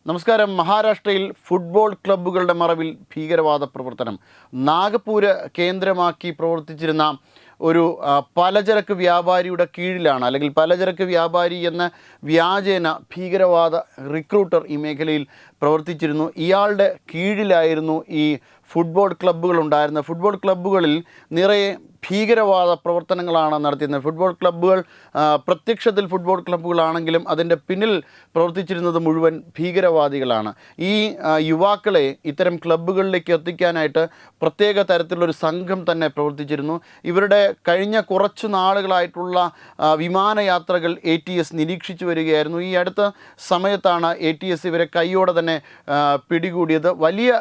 നമസ്കാരം. മഹാരാഷ്ട്രയിൽ ഫുട്ബോൾ ക്ലബ്ബുകളുടെ മറവിൽ ഭീകരവാദ പ്രവർത്തനം. നാഗപൂര് കേന്ദ്രമാക്കി പ്രവർത്തിച്ചിരുന്ന ഒരു പലചരക്ക് വ്യാപാരിയുടെ കീഴിലാണ്, അല്ലെങ്കിൽ പലചരക്ക് വ്യാപാരി എന്ന വ്യാജേന ഭീകരവാദ റിക്രൂട്ടർ ഈ മേഖലയിൽ പ്രവർത്തിച്ചിരുന്നു. ഇയാളുടെ കീഴിലായിരുന്നു ഈ ഫുട്ബോൾ ക്ലബ്ബുകൾ ഉണ്ടായിരുന്നത്. ഫുട്ബോൾ ക്ലബ്ബുകളിൽ നിറയെ ഭീകരവാദ പ്രവർത്തനങ്ങളാണ് നടത്തിയിരുന്നത്. ഫുട്ബോൾ ക്ലബ്ബുകൾ പ്രത്യക്ഷത്തിൽ ഫുട്ബോൾ ക്ലബ്ബുകളാണെങ്കിലും അതിൻ്റെ പിന്നിൽ പ്രവർത്തിച്ചിരുന്നത് മുഴുവൻ ഭീകരവാദികളാണ്. ഈ യുവാക്കളെ ഇത്തരം ക്ലബ്ബുകളിലേക്ക് എത്തിക്കാനായിട്ട് പ്രത്യേക തരത്തിലുള്ളൊരു സംഘം തന്നെ പ്രവർത്തിച്ചിരുന്നു. ഇവരുടെ കഴിഞ്ഞ കുറച്ചു നാളുകളായിട്ടുള്ള വിമാനയാത്രകൾ ATS നിരീക്ഷിച്ചു വരികയായിരുന്നു. ഈ അടുത്ത സമയത്താണ് ATS ഇവരെ കൈയോടെ തന്നെ പിടികൂടിയത്. വലിയ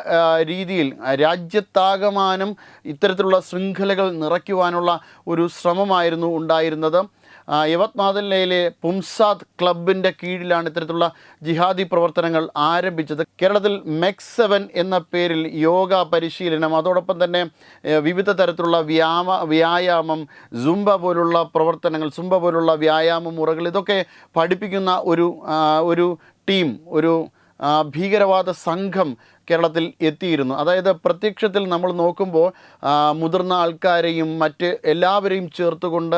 രീതിയിൽ രാജ്യത്താകമാനം ഇത്തരത്തിലുള്ള ശൃംഖലകൾ നിറയ്ക്കുവാനുള്ള ഒരു ശ്രമമായിരുന്നു ഉണ്ടായിരുന്നത്. യവത്മാലിലെ പുംസാദ് ക്ലബിൻ്റെ കീഴിലാണ് ഇത്തരത്തിലുള്ള ജിഹാദി പ്രവർത്തനങ്ങൾ ആരംഭിച്ചത്. കേരളത്തിൽ MEX7 എന്ന പേരിൽ യോഗ പരിശീലനം, അതോടൊപ്പം തന്നെ വിവിധ തരത്തിലുള്ള വ്യായാമം, സുംബ പോലുള്ള പ്രവർത്തനങ്ങൾ, സുംബ പോലുള്ള വ്യായാമ മുറകൾ, ഇതൊക്കെ പഠിപ്പിക്കുന്ന ഒരു ടീം, ഒരു ഭീകരവാദ സംഘം കേരളത്തിൽ എത്തിയിരുന്നു. അതായത് പ്രത്യക്ഷത്തിൽ നമ്മൾ നോക്കുമ്പോൾ മുതിർന്ന ആൾക്കാരെയും മറ്റ് എല്ലാവരെയും ചേർത്തുകൊണ്ട്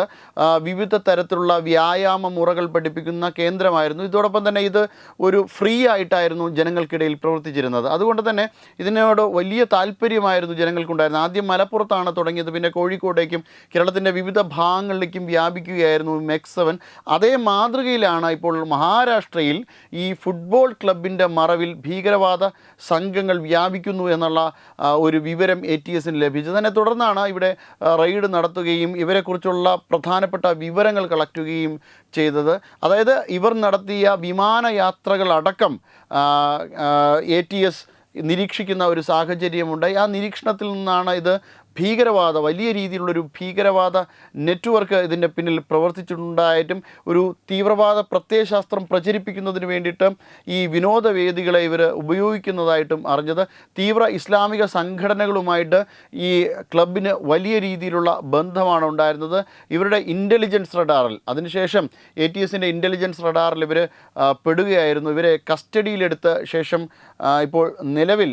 വിവിധ തരത്തിലുള്ള വ്യായാമ മുറകൾ പഠിപ്പിക്കുന്ന കേന്ദ്രമായിരുന്നു. ഇതോടൊപ്പം തന്നെ ഇത് ഒരു ഫ്രീ ആയിട്ടായിരുന്നു ജനങ്ങൾക്കിടയിൽ പ്രവർത്തിച്ചിരുന്നത്. അതുകൊണ്ട് തന്നെ ഇതിനോട് വലിയ താല്പര്യമായിരുന്നു ജനങ്ങൾക്കുണ്ടായിരുന്നത്. ആദ്യം മലപ്പുറത്താണ് തുടങ്ങിയത്, പിന്നെ കോഴിക്കോടേക്കും കേരളത്തിൻ്റെ വിവിധ ഭാഗങ്ങളിലേക്കും വ്യാപിക്കുകയായിരുന്നു MEX7. അതേ മാതൃകയിലാണ് ഇപ്പോൾ മഹാരാഷ്ട്രയിൽ ഈ ഫുട്ബോൾ ക്ലബിൻ്റെ മറവിൽ ഭീകരവാദ സംഘങ്ങൾ വ്യാപിക്കുന്നു എന്നുള്ള ഒരു വിവരം ATSന് ലഭിച്ചത്. അതിനെ തുടർന്നാണ് ഇവിടെ റെയ്ഡ് നടത്തുകയും ഇവരെക്കുറിച്ചുള്ള പ്രധാനപ്പെട്ട വിവരങ്ങൾ കളക്ട് ചെയ്യുകയും ചെയ്തത്. അതായത് ഇവർ നടത്തിയ വിമാനയാത്രകളടക്കം ATS നിരീക്ഷിക്കുന്ന ഒരു സാഹചര്യമുണ്ടായി. ആ നിരീക്ഷണത്തിൽ നിന്നാണ് ഇത് വലിയ രീതിയിലുള്ളൊരു ഭീകരവാദ നെറ്റ്വർക്ക് ഇതിൻ്റെ പിന്നിൽ പ്രവർത്തിച്ചിട്ടുണ്ടായിട്ടും ഒരു തീവ്രവാദ പ്രത്യയശാസ്ത്രം പ്രചരിപ്പിക്കുന്നതിന് വേണ്ടിയിട്ട് ഈ വിനോദവേദികളെ ഇവർ ഉപയോഗിക്കുന്നതായിട്ടും അറിഞ്ഞത്. തീവ്ര ഇസ്ലാമിക സംഘടനകളുമായിട്ട് ഈ ക്ലബിന് വലിയ രീതിയിലുള്ള ബന്ധമാണ് ഉണ്ടായിരുന്നത്. ഇവരുടെ ഇൻ്റലിജൻസ് റഡാറിൽ, അതിനുശേഷം ATSൻ്റെ ഇൻ്റലിജൻസ് റഡാറിൽ ഇവർ പെടുകയായിരുന്നു. ഇവരെ കസ്റ്റഡിയിലെടുത്ത ശേഷം ഇപ്പോൾ നിലവിൽ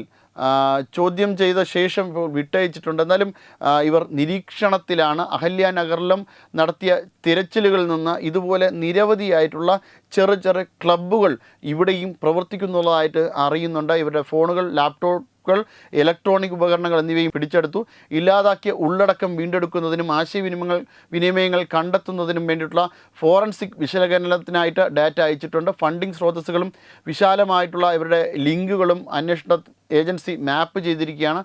ചോദ്യം ചെയ്ത ശേഷം വിട്ടയച്ചിട്ടുണ്ട്. എന്നാലും ഇവർ നിരീക്ഷണത്തിലാണ്. അഹല്യാനഗറിലും നടത്തിയ തിരച്ചിലുകളിൽ നിന്ന് ഇതുപോലെ നിരവധിയായിട്ടുള്ള ചെറു ക്ലബ്ബുകൾ ഇവിടെയും പ്രവർത്തിക്കുന്നുള്ളതായിട്ട് അറിയുന്നുണ്ട്. ഇവരുടെ ഫോണുകൾ, ലാപ്ടോപ്പുകൾ, ഇലക്ട്രോണിക് ഉപകരണങ്ങൾ എന്നിവയും പിടിച്ചെടുത്തു. ഇല്ലാതാക്കിയ ഉള്ളടക്കം വീണ്ടെടുക്കുന്നതിനും ആശയവിനിമയങ്ങൾ കണ്ടെത്തുന്നതിനും വേണ്ടിയിട്ടുള്ള ഫോറൻസിക് വിശകലനത്തിനായിട്ട് ഡാറ്റ അയച്ചിട്ടുണ്ട്. ഫണ്ടിങ് സ്രോതസ്സുകളും വിശാലമായിട്ടുള്ള ഇവരുടെ ലിങ്കുകളും അന്വേഷണ ഏജൻസി മാപ്പ് ചെയ്തിരിക്കുകയാണ്.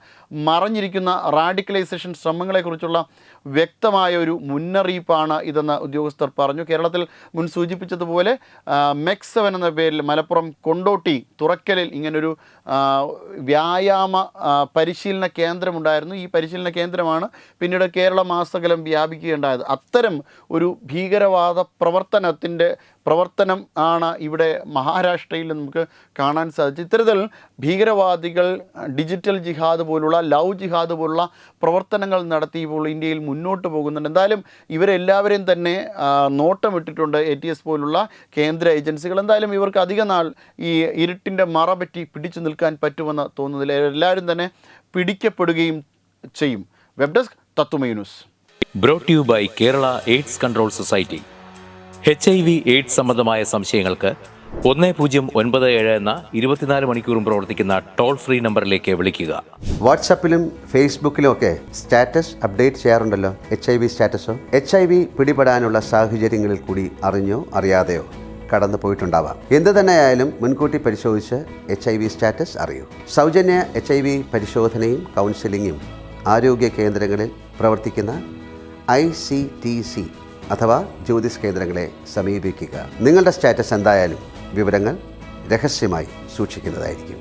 മറഞ്ഞിരിക്കുന്ന റാഡിക്കലൈസേഷൻ ശ്രമങ്ങളെക്കുറിച്ചുള്ള വ്യക്തമായ ഒരു മുന്നറിയിപ്പാണ് ഇതെന്ന് ഉദ്യോഗസ്ഥർ പറഞ്ഞു. കേരളത്തിൽ മുൻ സൂചിപ്പിച്ചതുപോലെ MEX7 എന്ന പേരിൽ മലപ്പുറം കൊണ്ടോട്ടി തുറക്കലിൽ ഇങ്ങനൊരു വ്യായാമ പരിശീലന കേന്ദ്രമുണ്ടായിരുന്നു. ഈ പരിശീലന കേന്ദ്രമാണ് പിന്നീട് കേരള മാസകലം വ്യാപിക്കുകയുണ്ടായത്. അത്തരം ഒരു ഭീകരവാദ പ്രവർത്തനം ആണ് ഇവിടെ മഹാരാഷ്ട്രയിൽ നമുക്ക് കാണാൻ സാധിച്ചത്. ഇത്തരത്തിൽ ഭീകരവാദികൾ ഡിജിറ്റൽ ജിഹാദ് പോലുള്ള, ലവ് ജിഹാദ് പോലുള്ള പ്രവർത്തനങ്ങൾ നടത്തി ഇപ്പോൾ ഇന്ത്യയിൽ മുന്നോട്ട് പോകുന്നുണ്ട്. എന്തായാലും ഇവരെല്ലാവരെയും തന്നെ നോട്ടമിട്ടിട്ടുണ്ട് ATS പോലുള്ള കേന്ദ്ര ഏജൻസികൾ. എന്തായാലും ഇവർക്ക് അധിക നാൾ ഈ ഇരുട്ടിൻ്റെ മറ പറ്റി പിടിച്ചു നിൽക്കാൻ പറ്റുമെന്ന് തോന്നുന്നില്ല. എല്ലാവരും തന്നെ പിടിക്കപ്പെടുകയും ചെയ്യും. വെബ് ഡെസ്ക് തത്തുമൈ news. Brought you by Kerala AIDS control society. HIV/AIDS സംബന്ധമായ സംശയങ്ങൾക്ക് 1097 എന്ന 24 മണിക്കൂറും പ്രവർത്തിക്കുന്ന ടോൾ ഫ്രീ നമ്പറിലേക്ക് വിളിക്കുക. വാട്സാപ്പിലും ഫേസ്ബുക്കിലും ഒക്കെ സ്റ്റാറ്റസ് അപ്ഡേറ്റ് ചെയ്യാറുണ്ടല്ലോ. HIV സ്റ്റാറ്റസോ HIV പിടിപെടാനുള്ള സാഹചര്യങ്ങളിൽ കൂടി അറിഞ്ഞോ അറിയാതെയോ കടന്നു പോയിട്ടുണ്ടാവാം. എന്ത് തന്നെയായാലും മുൻകൂട്ടി പരിശോധിച്ച് HIV സ്റ്റാറ്റസ് അറിയൂ. സൗജന്യ HIV പരിശോധനയും കൗൺസിലിങ്ങും ആരോഗ്യ കേന്ദ്രങ്ങളിൽ പ്രവർത്തിക്കുന്ന ICTC അഥവാ ജ്യോതിസ് കേന്ദ്രങ്ങളെ സമീപിക്കുക. നിങ്ങളുടെ സ്റ്റാറ്റസ് എന്തായാലും വിവരങ്ങൾ രഹസ്യമായി സൂക്ഷിക്കുന്നതായിരിക്കും.